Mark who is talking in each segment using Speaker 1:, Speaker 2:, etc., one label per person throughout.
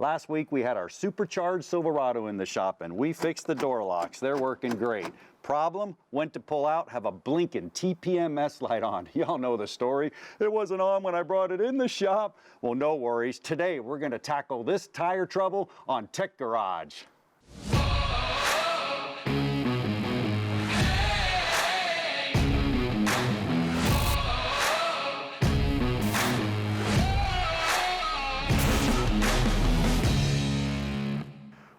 Speaker 1: Last week we had our supercharged Silverado in the shop and we fixed the door locks. They're working great. Problem, went to pull out, have a blinking TPMS light on. Y'all know the story. It wasn't on when I brought it in the shop. Well, no worries. Today we're going to tackle this tire trouble on Tech Garage.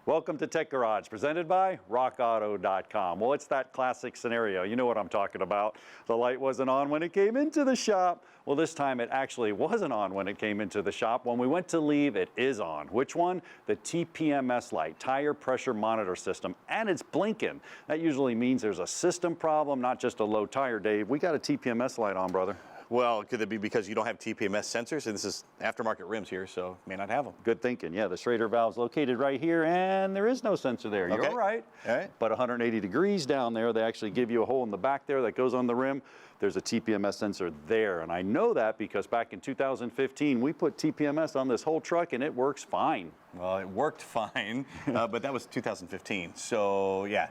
Speaker 1: Welcome to Tech Garage, presented by rockauto.com. Well, it's that classic scenario. You know what I'm talking about. The light wasn't on when it came into the shop. Well, this time it actually wasn't on when it came into the shop. When we went to leave, it is on. Which one? The TPMS light, tire pressure monitor system, and it's blinking. That usually means there's a system problem, not just a low tire, Dave. We got a TPMS light on, brother.
Speaker 2: Well, could it be because you don't have TPMS sensors? And this is aftermarket rims here, so may not have them.
Speaker 1: Good thinking. Yeah, the Schrader valve's located right here, and there is no sensor there.
Speaker 2: Okay.
Speaker 1: You're right.
Speaker 2: All right.
Speaker 1: But 180 degrees down there, they actually give you a hole in the back there that goes on the rim. There's a TPMS sensor there, and I know that because back in 2015, we put TPMS on this whole truck, and it works fine.
Speaker 2: Well, it worked fine, but that was 2015. So, yeah.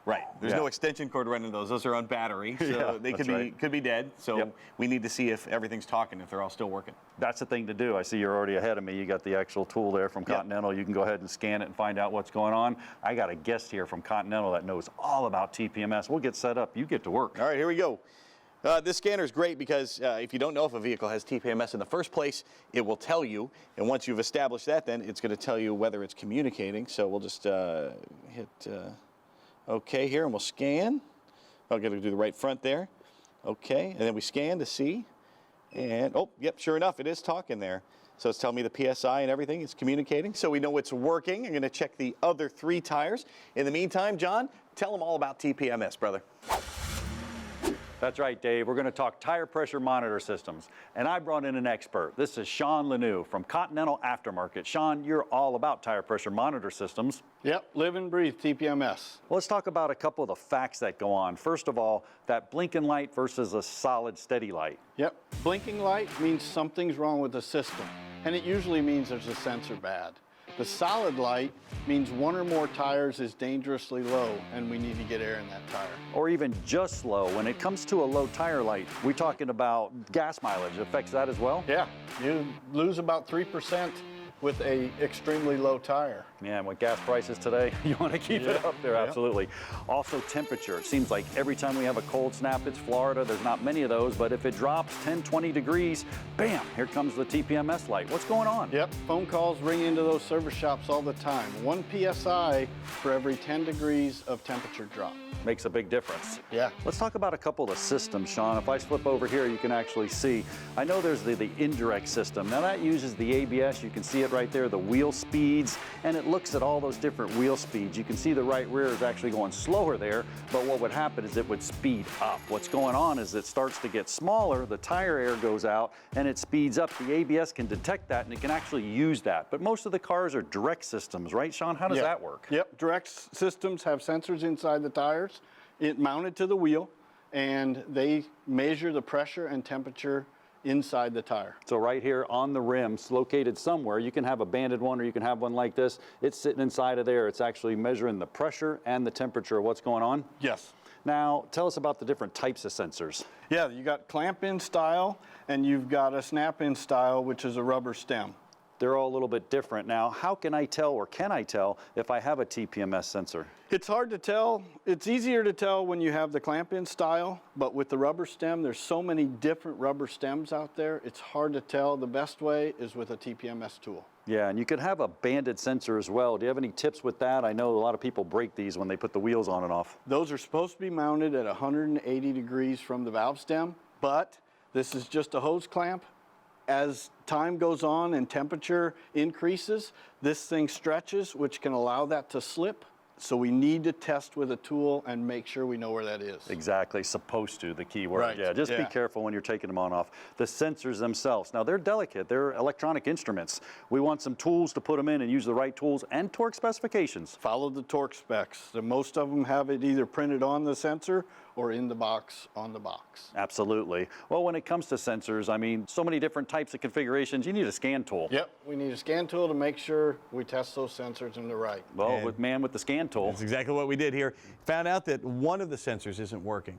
Speaker 2: Right. There's no extension cord running those. Those are on battery, so they could be dead. So we need to see if everything's talking, if they're all still working.
Speaker 1: That's the thing to do. I see you're already ahead of me. You got the actual tool there from Continental. You can go ahead and scan it and find out what's going on. I got a guest here from Continental that knows all about TPMS. We'll get set up. You get to work.
Speaker 2: All right, here we go. This scanner is great because if you don't know if a vehicle has TPMS in the first place, it will tell you. And once you've established that, then it's going to tell you whether it's communicating. So we'll just hit OK here, and we'll scan. I'll get to do the right front there. OK, and then we scan to see. And, oh, yep, sure enough, it is talking there. So it's telling me the PSI and everything. It's communicating, so we know it's working. I'm going to check the other 3 tires. In the meantime, John, tell them all about TPMS, brother.
Speaker 1: That's right, Dave. We're going to talk tire pressure monitor systems. And I brought in an expert. This is Sean Lannoo from Continental Aftermarket. Sean, you're all about tire pressure monitor systems.
Speaker 3: Yep, live and breathe TPMS.
Speaker 1: Well, let's talk about a couple of the facts that go on. First of all, that blinking light versus a solid steady light.
Speaker 3: Yep, blinking light means something's wrong with the system, and it usually means there's a sensor bad. The solid light means 1 or more tires is dangerously low and we need to get air in that tire.
Speaker 1: Or even just low. When it comes to a low tire light, we're talking about gas mileage. Affects that as well?
Speaker 3: Yeah, you lose about 3% with a extremely low tire.
Speaker 1: Yeah, and with gas prices today, you want to keep it up there, absolutely. Also temperature. It seems like every time we have a cold snap, it's Florida. There's not many of those, but if it drops 10, 20 degrees, bam, here comes the TPMS light. What's going on?
Speaker 3: Yep, phone calls ring into those service shops all the time. 1 PSI for every 10 degrees of temperature drop.
Speaker 1: Makes a big difference.
Speaker 3: Yeah.
Speaker 1: Let's talk about a couple of the systems, Sean. If I flip over here, you can actually see. I know there's the indirect system. Now that uses the ABS. You can see it right there, the wheel speeds, and it looks at all those different wheel speeds. You can see the right rear is actually going slower there, but what would happen is it would speed up. What's going on is it starts to get smaller, the tire air goes out, and it speeds up. The ABS can detect that, and it can actually use that. But most of the cars are direct systems, right, Sean? How does that work?
Speaker 3: Yep, direct systems have sensors inside the tires. It mounted to the wheel, and they measure the pressure and temperature inside the tire.
Speaker 1: So right here on the rims, located somewhere, you can have a banded one or you can have one like this. It's sitting inside of there. It's actually measuring the pressure and the temperature of what's going on.
Speaker 3: Yes.
Speaker 1: Now, tell us about the different types of sensors.
Speaker 3: Yeah, you got clamp-in style, and you've got a snap-in style, which is a rubber stem.
Speaker 1: They're all a little bit different. Now, how can I tell, or can I tell, if I have a TPMS sensor?
Speaker 3: It's hard to tell. It's easier to tell when you have the clamp-in style, but with the rubber stem, there's so many different rubber stems out there, it's hard to tell. The best way is with a TPMS tool.
Speaker 1: Yeah, and you could have a banded sensor as well. Do you have any tips with that? I know a lot of people break these when they put the wheels on and off.
Speaker 3: Those are supposed to be mounted at 180 degrees from the valve stem, but this is just a hose clamp. As time goes on and temperature increases, this thing stretches, which can allow that to slip. So we need to test with a tool and make sure we know where that is.
Speaker 1: Exactly, supposed to, the key word.
Speaker 3: Right.
Speaker 1: Yeah, just be careful when you're taking them on and off. The sensors themselves, now they're delicate, they're electronic instruments. We want some tools to put them in and use the right tools and torque specifications.
Speaker 3: Follow the torque specs. Most of them have it either printed on the sensor or in the box on the box.
Speaker 1: Absolutely. Well, when it comes to sensors, I mean, so many different types of configurations, you need a scan tool.
Speaker 3: Yep, we need a scan tool to make sure we test those sensors and they're right.
Speaker 1: Well, with the scan tool.
Speaker 2: That's exactly what we did here. Found out that one of the sensors isn't working.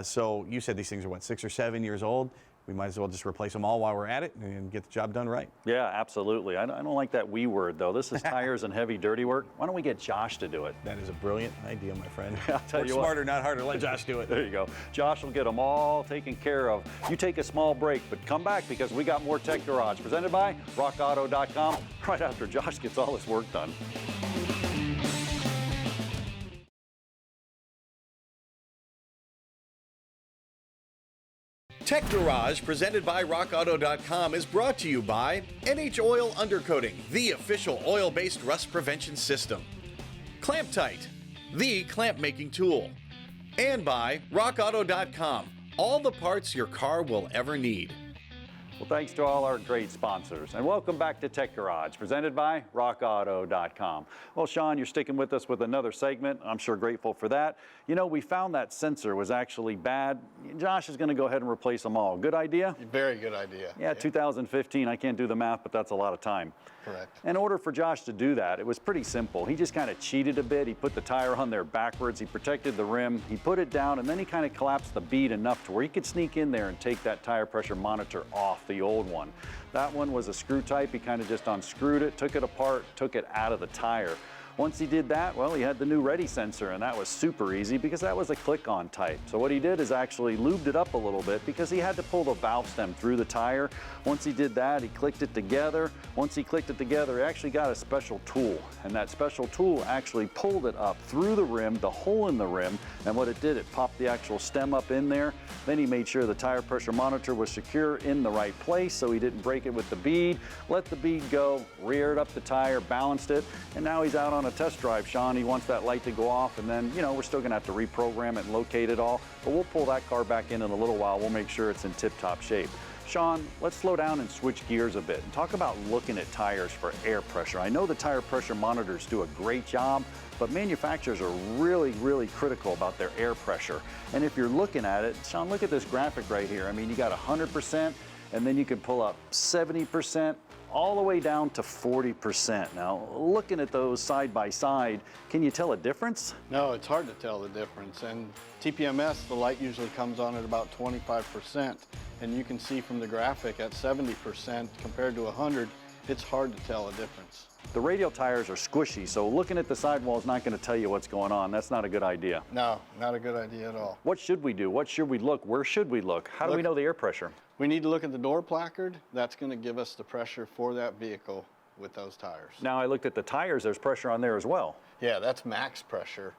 Speaker 2: So you said these things are, what, 6 or 7 years old? We might as well just replace them all while we're at it and get the job done right.
Speaker 1: Yeah, absolutely. I don't like that we word, though. This is tires and heavy, dirty work. Why don't we get Josh to do it?
Speaker 2: That is a brilliant idea, my friend.
Speaker 1: I'll tell
Speaker 2: Work
Speaker 1: you what.
Speaker 2: smarter, not harder. Let Josh do it.
Speaker 1: There you go. Josh will get them all taken care of. You take a small break, but come back because we got more Tech Garage presented by rockauto.com right after Josh gets all his work done.
Speaker 2: Tech Garage, presented by rockauto.com, is brought to you by NH Oil Undercoating, the official oil-based rust prevention system. Clamp Tight, the clamp-making tool. And by rockauto.com, all the parts your car will ever need.
Speaker 1: Well, thanks to all our great sponsors. And welcome back to Tech Garage, presented by rockauto.com. Well, Sean, you're sticking with us with another segment. I'm sure grateful for that. You know, we found that sensor was actually bad. Josh is going to go ahead and replace them all. Good idea?
Speaker 3: Very good idea.
Speaker 1: Yeah, 2015. I can't do the math, but that's a lot of time.
Speaker 3: Correct.
Speaker 1: In order for Josh to do that, it was pretty simple. He just kind of cheated a bit. He put the tire on there backwards. He protected the rim. He put it down, and then he kind of collapsed the bead enough to where he could sneak in there and take that tire pressure monitor off the old one. That one was a screw type. He kind of just unscrewed it, took it apart, took it out of the tire. Once he did that, well, he had the new ready sensor, and that was super easy because that was a click-on type. So what he did is actually lubed it up a little bit because he had to pull the valve stem through the tire. Once he did that, he clicked it together. Once he clicked it together, he actually got a special tool, and that special tool actually pulled it up through the rim, the hole in the rim, and what it did, it popped the actual stem up in there. Then he made sure the tire pressure monitor was secure in the right place so he didn't break it with the bead, let the bead go, reared up the tire, balanced it, and now he's out on a test drive, Sean. He wants that light to go off, and then, you know, we're still gonna have to reprogram it and locate it all, but we'll pull that car back in a little while. We'll make sure it's in tip-top shape. Sean, let's slow down and switch gears a bit and talk about looking at tires for air pressure. I know the tire pressure monitors do a great job, but manufacturers are really, really critical about their air pressure. And if you're looking at it, Sean, look at this graphic right here. I mean, you got 100%, and then you can pull up 70%, all the way down to 40%. Now, looking at those side by side, can you tell a difference?
Speaker 3: No, it's hard to tell the difference. And TPMS, the light usually comes on at about 25%. And you can see from the graphic at 70% compared to 100, it's hard to tell a difference.
Speaker 1: The radial tires are squishy, so looking at the sidewall is not going to tell you what's going on. That's not a good idea.
Speaker 3: No, not a good idea at all.
Speaker 1: What should we do? What should we look? Where should we look? How do we know the air pressure?
Speaker 3: We need to look at the door placard. That's going to give us the pressure for that vehicle with those tires.
Speaker 1: Now, I looked at the tires. There's pressure on there as well.
Speaker 3: Yeah, that's max pressure.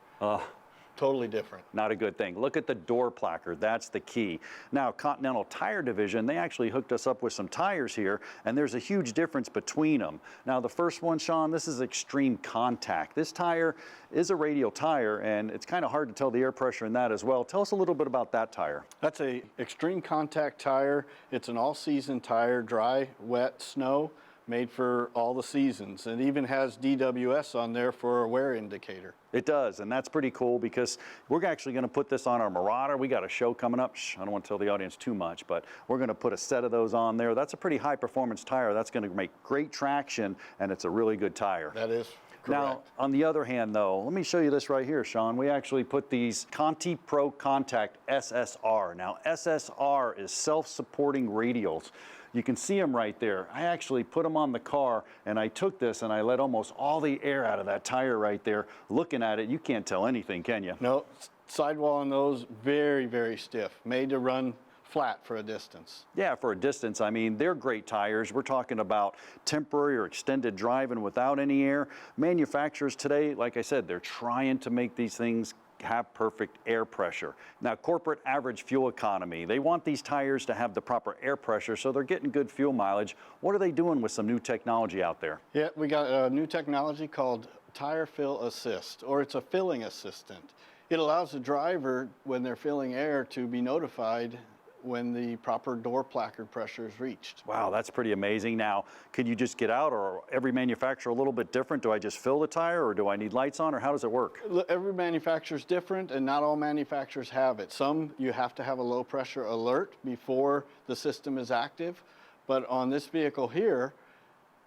Speaker 3: Totally different.
Speaker 1: Not a good thing. Look at the door placard. That's the key. Now, Continental Tire Division, they actually hooked us up with some tires here, and there's a huge difference between them. Now, the first one, Sean, this is Extreme Contact. This tire is a radial tire, and it's kind of hard to tell the air pressure in that as well. Tell us a little bit about that tire.
Speaker 3: That's a Extreme Contact tire. It's an all-season tire, dry, wet, snow, made for all the seasons. It even has DWS on there for a wear indicator.
Speaker 1: It does, and that's pretty cool because we're actually going to put this on our Marauder. We got a show coming up. I don't want to tell the audience too much, but we're going to put a set of those on there. That's a pretty high-performance tire. That's going to make great traction, and it's a really good tire.
Speaker 3: That is correct.
Speaker 1: Now, on the other hand, though, let me show you this right here, Sean. We actually put these Conti Pro Contact SSR. Now, SSR is self-supporting radials. You can see them right there. I actually put them on the car, and I took this and I let almost all the air out of that tire right there. Looking at it, you can't tell anything, can you?
Speaker 3: No, sidewall on those, very, very stiff, made to run flat for a distance.
Speaker 1: Yeah, for a distance. I mean, they're great tires. We're talking about temporary or extended driving without any air. Manufacturers today, like I said, they're trying to make these things have perfect air pressure. Now, corporate average fuel economy, they want these tires to have the proper air pressure so they're getting good fuel mileage. What are they doing with some new technology out there?
Speaker 3: Yeah, we got a new technology called Tire Fill Assist, or it's a filling assistant. It allows the driver, when they're filling air, to be notified when the proper door placard pressure is reached.
Speaker 1: Wow, that's pretty amazing. Now, can you just get out, or every manufacturer a little bit different? Do I just fill the tire, or do I need lights on, or how does it work?
Speaker 3: Every manufacturer is different, and not all manufacturers have it. Some, you have to have a low pressure alert before the system is active. But on this vehicle here,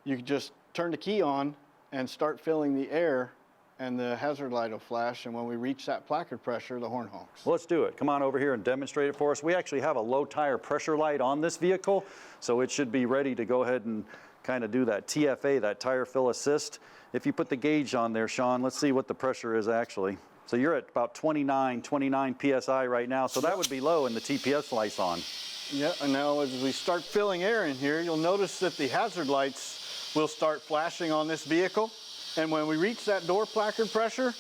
Speaker 3: you can just turn the key on and start filling the air, and the hazard light will flash, and when we reach that placard pressure, the horn honks.
Speaker 1: Well, let's do it. Come on over here and demonstrate it for us. We actually have a low tire pressure light on this vehicle, so it should be ready to go ahead and kind of do that TFA, that tire fill assist. If you put the gauge on there, Sean, let's see what the pressure is actually. So you're at about 29 PSI right now, so that would be low, and the TPS light's on.
Speaker 3: Yeah, and now as we start filling air in here, you'll notice that the hazard lights will start flashing on this vehicle. And when we reach that door placard pressure,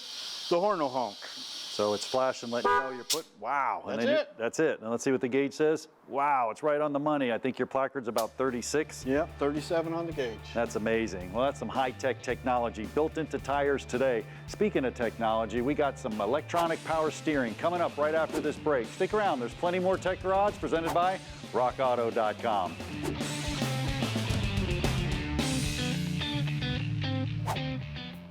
Speaker 3: the horn will honk.
Speaker 1: So it's flashing, letting you know you're put, wow.
Speaker 3: That's it.
Speaker 1: That's it. Now let's see what the gauge says. Wow, it's right on the money. I think your placard's about 36.
Speaker 3: Yep, 37 on the gauge.
Speaker 1: That's amazing. Well, that's some high-tech technology built into tires today. Speaking of technology, we got some electronic power steering coming up right after this break. Stick around. There's plenty more Tech Garage presented by rockauto.com.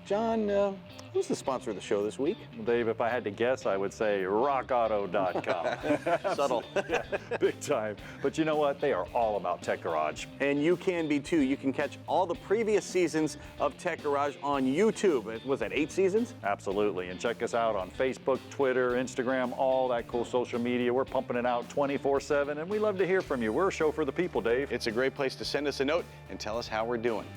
Speaker 2: John, who's the sponsor of the show this week?
Speaker 1: Well, Dave, if I had to guess, I would say rockauto.com.
Speaker 2: Subtle.
Speaker 1: Yeah, big time. But you know what? They are all about Tech Garage.
Speaker 2: And you can be too. You can catch all the previous seasons of Tech Garage on YouTube. Was that 8 seasons?
Speaker 1: Absolutely. And check us out on Facebook, Twitter, Instagram, all that cool social media. We're pumping it out 24/7, and we love to hear from you. We're a show for the people, Dave.
Speaker 2: It's a great place to send us a note and tell us how we're doing.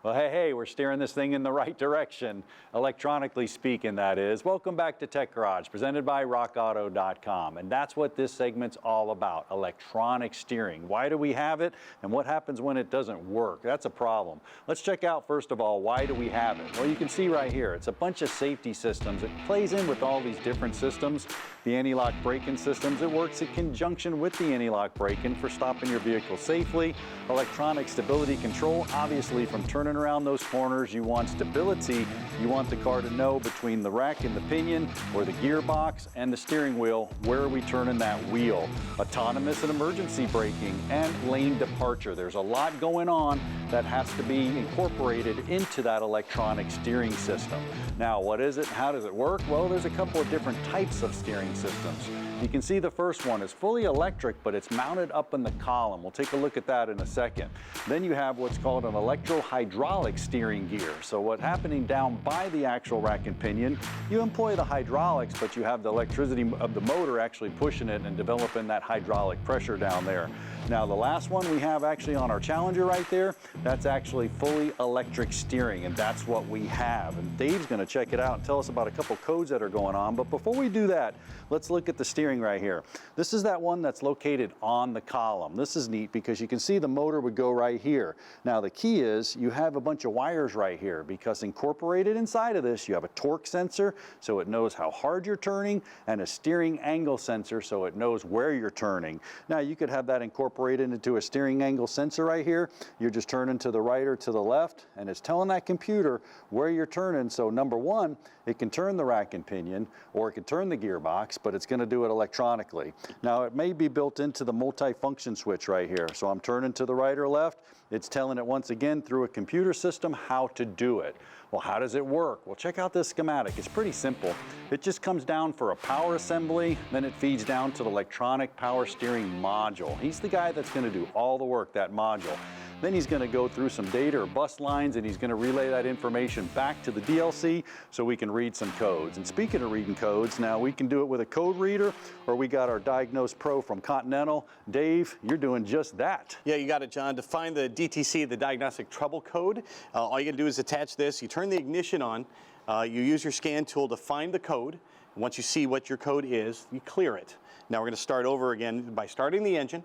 Speaker 1: Well, hey, we're steering this thing in the right direction, electronically speaking, that is. Welcome back to Tech Garage, presented by rockauto.com. And that's what this segment's all about, electronic steering. Why do we have it, and what happens when it doesn't work? That's a problem. Let's check out, first of all, why do we have it? Well, you can see right here, it's a bunch of safety systems. It plays in with all these different systems. The anti-lock braking systems, it works in conjunction with the anti-lock braking for stopping your vehicle safely. Electronic stability control, obviously from turning around those corners, you want stability. You want the car to know between the rack and the pinion, or the gearbox and the steering wheel, where are we turning that wheel. Autonomous and emergency braking and lane departure. There's a lot going on that has to be incorporated into that electronic steering system. Now, what is it? How does it work? Well, there's a couple of different types of steering systems. You can see the first one is fully electric, but it's mounted up in the column. We'll take a look at that in a second. Then you have what's called an electro-hydraulic steering gear. So what's happening down by the actual rack and pinion, you employ the hydraulics, but you have the electricity of the motor actually pushing it and developing that hydraulic pressure down there. Now, the last one we have actually on our Challenger right there, that's actually fully electric steering, and that's what we have. And Dave's going to check it out and tell us about a couple codes that are going on. But before we do that, let's look at the steering right here. This is that one that's located on the column. This is neat because you can see the motor would go right here. Now, the key is you have a bunch of wires right here, because incorporated inside of this, you have a torque sensor, so it knows how hard you're turning, and a steering angle sensor, so it knows where you're turning. Now, you could have that incorporated into a steering angle sensor right here. You're just turning to the right or to the left, and it's telling that computer where you're turning. So number one, it can turn the rack and pinion, or it can turn the gearbox, but it's going to do it electronically. Now, it may be built into the multi-function switch right here. So I'm turning to the right or left. It's telling it once again through a computer system how to do it. Well, how does it work? Well, check out this schematic. It's pretty simple. It just comes down for a power assembly, then it feeds down to the electronic power steering module. He's the guy that's going to do all the work, that module. Then he's going to go through some data or bus lines, and he's going to relay that information back to the DLC so we can read some codes. And speaking of reading codes, now we can do it with a code reader, or we got our Diagnose Pro from Continental. Dave, you're doing just that.
Speaker 2: Yeah, you got it, John. To find the DTC, the diagnostic trouble code, all you got to do is attach this. You turn the ignition on. You use your scan tool to find the code. Once you see what your code is, you clear it. Now we're going to start over again by starting the engine.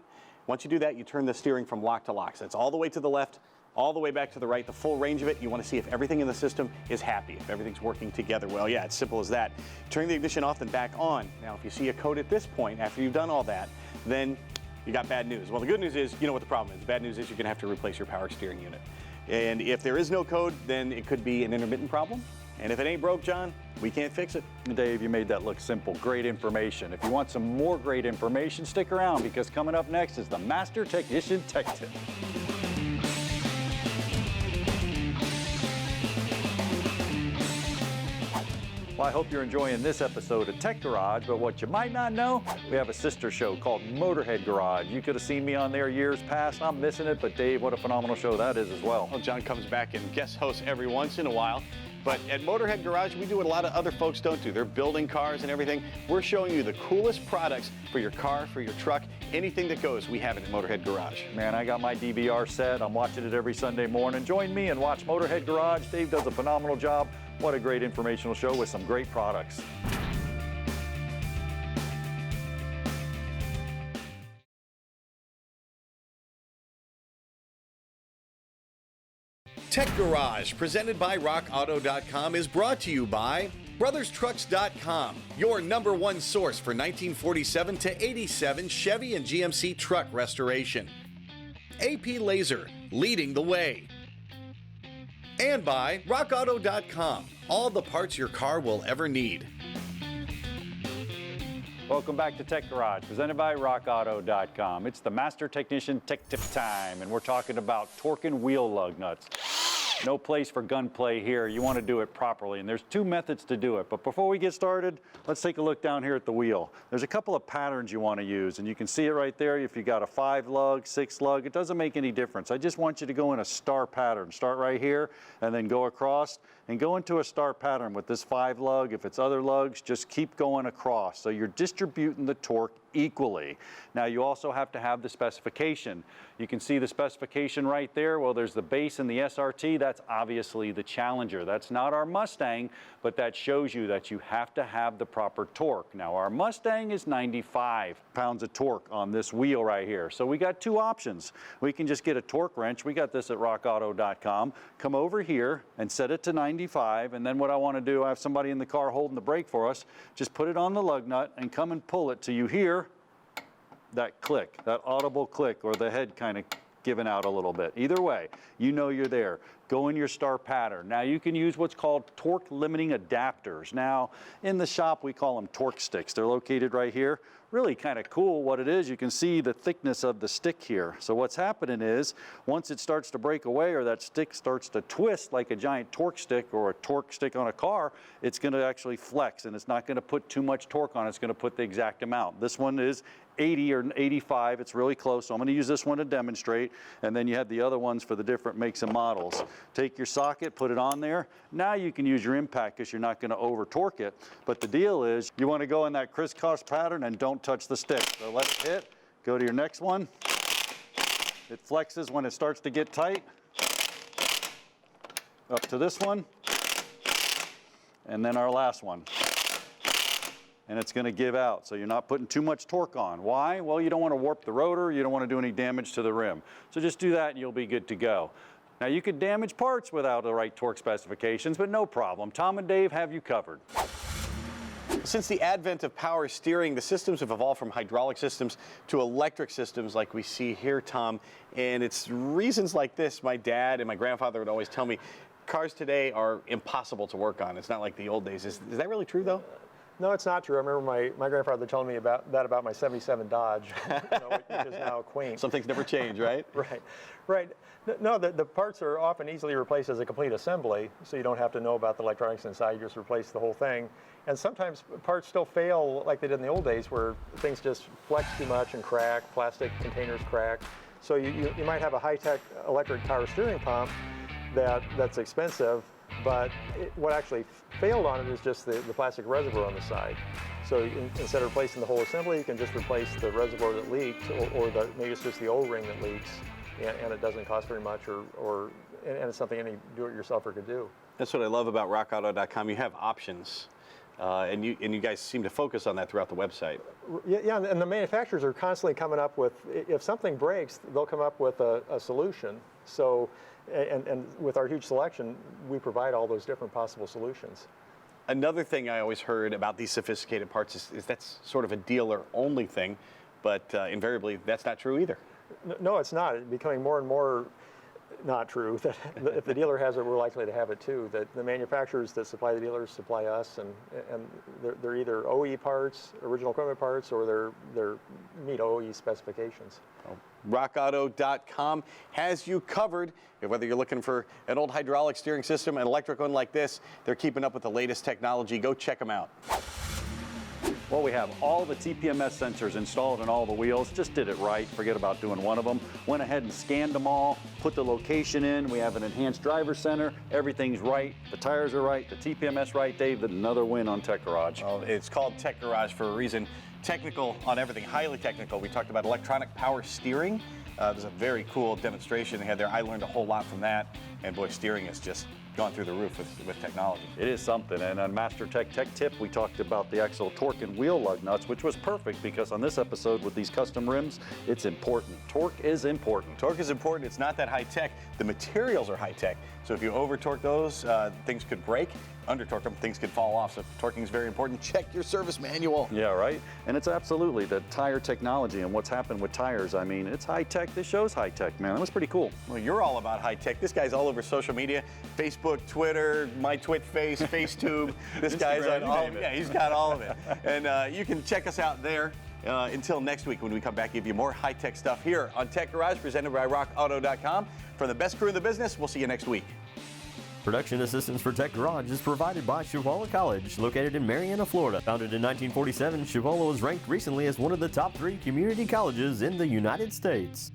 Speaker 2: Once you do that, you turn the steering from lock to lock. So it's all the way to the left, all the way back to the right, the full range of it. You want to see if everything in the system is happy, if everything's working together well. Yeah, it's simple as that. Turn the ignition off and back on. Now, if you see a code at this point, after you've done all that, then you got bad news. Well, the good news is, you know what the problem is. The bad news is you're going to have to replace your power steering unit. And if there is no code, then it could be an intermittent problem. And if it ain't broke, John, we can't fix it.
Speaker 1: Dave, you made that look simple. Great information. If you want some more great information, stick around, because coming up next is the Master Technician Tech Tip. Well, I hope you're enjoying this episode of Tech Garage, but what you might not know, we have a sister show called Motorhead Garage. You could have seen me on there years past. I'm missing it, but Dave, what a phenomenal show that is as well.
Speaker 2: Well, John comes back and guest hosts every once in a while. But at Motorhead Garage, we do what a lot of other folks don't do. They're building cars and everything. We're showing you the coolest products for your car, for your truck, anything that goes, we have it at Motorhead Garage.
Speaker 1: Man, I got my DVR set. I'm watching it every Sunday morning. Join me and watch Motorhead Garage. Dave does a phenomenal job. What a great informational show with some great products.
Speaker 4: Tech Garage, presented by RockAuto.com, is brought to you by BrothersTrucks.com, your #1 source for 1947 to 87 Chevy and GMC truck restoration. AP Laser, leading the way. And by RockAuto.com, all the parts your car will ever need.
Speaker 1: Welcome back to Tech Garage, presented by RockAuto.com. It's the Master Technician Tech Tip time, and we're talking about torquing wheel lug nuts. No place for gunplay here. You want to do it properly, and there's two methods to do it. But before we get started, let's take a look down here at the wheel. There's a couple of patterns you want to use, and you can see it right there. If you got a 5 lug, 6 lug, it doesn't make any difference. I just want you to go in a star pattern. Start right here, and then go across, and go into a star pattern with this 5 lug. If it's other lugs, just keep going across. So you're distributing the torque equally. Now you also have to have the specification. You can see the specification right there. Well, there's the base and the SRT. That's obviously the Challenger. That's not our Mustang, but that shows you that you have to have the proper torque. Now our Mustang is 95 pounds of torque on this wheel right here. So we got two options. We can just get a torque wrench. We got this at rockauto.com. Come over here and set it to 95. And then what I want to do, I have somebody in the car holding the brake for us. Just put it on the lug nut and come and pull it till you hear that click, that audible click, or the head kind of giving out a little bit. Either way, you know you're there. Go in your star pattern. Now you can use what's called torque limiting adapters. Now in the shop we call them torque sticks. They're located right here. Really kind of cool what it is. You can see the thickness of the stick here. So what's happening is once it starts to break away or that stick starts to twist like a giant torque stick or a torque stick on a car, it's going to actually flex, and it's not going to put too much torque on it. It's going to put the exact amount. This one is 80 or 85. It's really close. So I'm going to use this one to demonstrate, and then you have the other ones for the different makes and models. Take your socket, put it on there. Now you can use your impact because you're not going to over torque it. But the deal is you want to go in that crisscross pattern and don't touch the stick. So let's hit. Go to your next one. It flexes when it starts to get tight. Up to this one. And then our last one. And it's going to give out, so you're not putting too much torque on. Why? Well, you don't want to warp the rotor, you don't want to do any damage to the rim. So just do that and you'll be good to go. Now you could damage parts without the right torque specifications, but no problem. Tom and Dave have you covered.
Speaker 2: Since the advent of power steering, the systems have evolved from hydraulic systems to electric systems like we see here, Tom. And it's reasons like this my dad and my grandfather would always tell me, cars today are impossible to work on. It's not like the old days. Is that really true, though?
Speaker 5: No, it's not true. I remember my grandfather telling me about my 77 Dodge, which is now quaint.
Speaker 2: Some things never change, right?
Speaker 5: Right. No, the parts are often easily replaced as a complete assembly, so you don't have to know about the electronics inside. You just replace the whole thing. And sometimes parts still fail like they did in the old days, where things just flex too much and crack, plastic containers crack. So you might have a high-tech electric power steering pump that's expensive, but what actually failed on it is just the plastic reservoir on the side. So instead of replacing the whole assembly, you can just replace the reservoir that leaked, or maybe it's just the O-ring that leaks, and it doesn't cost very much, and it's something any do-it-yourselfer could do.
Speaker 2: That's what I love about rockauto.com. You have options, and you guys seem to focus on that throughout the website.
Speaker 5: Yeah, and the manufacturers are constantly coming up with, if something breaks, they'll come up with a solution. So, and with our huge selection, we provide all those different possible solutions.
Speaker 2: Another thing I always heard about these sophisticated parts is that's sort of a dealer-only thing, but invariably that's not true either.
Speaker 5: No, it's not. It's becoming more and more not true. That if the dealer has it, we're likely to have it too. That the manufacturers that supply the dealers supply us, and they're either OE parts, original equipment parts, or they're meet OE specifications.
Speaker 2: RockAuto.com has you covered. Whether you're looking for an old hydraulic steering system, an electric one like this, they're keeping up with the latest technology. Go check them out.
Speaker 1: Well, we have all the TPMS sensors installed in all the wheels. Just did it right. Forget about doing one of them. Went ahead and scanned them all, put the location in. We have an enhanced driver center. Everything's right. The tires are right. The TPMS right. Dave, another win on Tech Garage.
Speaker 2: Well, it's called Tech Garage for a reason. Technical on everything, highly technical. We talked about electronic power steering. It was a very cool demonstration they had there. I learned a whole lot from that. And boy, steering has just gone through the roof with technology.
Speaker 1: It is something. And on Master Tech Tip, we talked about the axle torque and wheel lug nuts, which was perfect because on this episode with these custom rims, it's important. Torque is important.
Speaker 2: Torque is important. It's not that high tech. The materials are high tech. So if you over torque those, things could break. Under torque them, things could fall off. So torquing is very important. Check your service manual.
Speaker 1: Yeah, right. And it's absolutely the tire technology and what's happened with tires. I mean, it's high tech. This shows high tech, man. That was pretty cool.
Speaker 2: Well, you're all about high tech. This guy's all over social media, Facebook, Twitter, my TwitFace, FaceTube. This guy's on all. Yeah, he's got all of it. And you can check us out there. Until next week when we come back, give you more high-tech stuff here on Tech Garage, presented by RockAuto.com. From the best crew in the business, we'll see you next week.
Speaker 6: Production assistance for Tech Garage is provided by Chipola College, located in Marianna, Florida. Founded in 1947, Chipola was ranked recently as one of the top 3 community colleges in the United States.